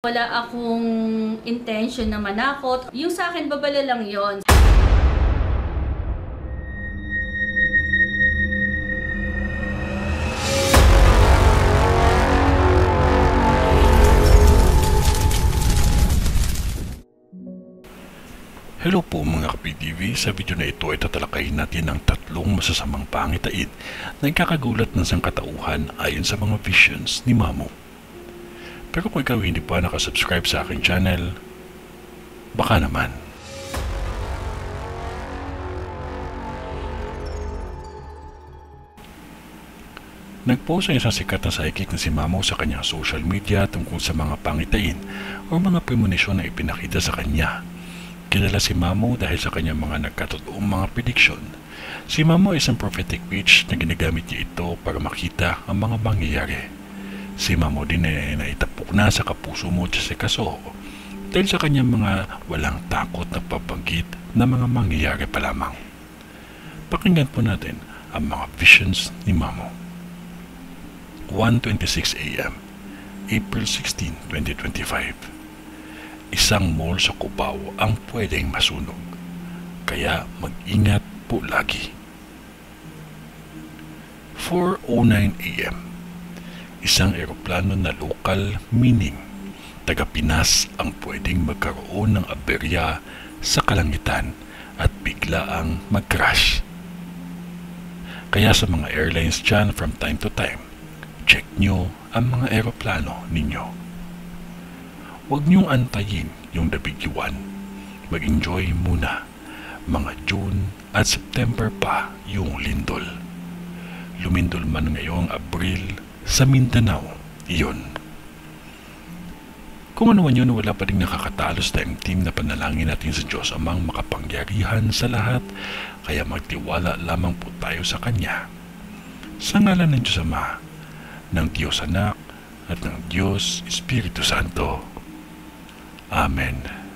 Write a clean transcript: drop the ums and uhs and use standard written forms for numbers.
Wala akong intention na manakot. Yung sa akin, babala lang yon. Hello po mga ka-PTV, sa video na ito ay tatalakayin natin ang tatlong masasamang pangitain na ikakagulat ng sangkatauhan ayon sa mga visions ni Mamo. Pero kung ikaw hindi pa nakasubscribe sa aking channel, baka naman. Nag-post ang isang sikat na psychic na si Mamo sa kanyang social media tungkol sa mga pangitain o mga premonition na ipinakita sa kanya. Kilala si Mamo dahil sa kanyang mga nagkatotoong mga prediction. Si Mamo ay isang prophetic witch na ginagamit niya ito para makita ang mga mangyayari. Si Mamo din ay naitapok na sa kapuso mo sa kaso dahil sa kanyang mga walang takot na pabanggit na mga mangyayari pa lamang. Pakinggan po natin ang mga visions ni Mamo. 1:26 AM, April 16, 2025. Isang mall sa Cubao ang pwedeng masunog, kaya mag-ingat po lagi. 4:09 AM, isang eroplano na local, meaning taga Pinas, ang pwedeng magkaroon ng aberya sa kalangitan at biglaang mag-crash. Kaya sa mga airlines dyan, from time to time, check nyo ang mga eroplano ninyo. Huwag niyong antayin yung the big one. Mag-enjoy muna. Mga June at September pa yung lindol. Lumindol man ngayong Abril sa Mindanao, iyon. Kung ano man yun, wala pa rin nakakatalos na team na panalangin natin sa Diyos amang makapangyarihan sa lahat, kaya magtiwala lamang po tayo sa Kanya. Sa ngalan ng Diyos Ama, ng Diyos Anak, at ng Diyos Espiritu Santo. Amen.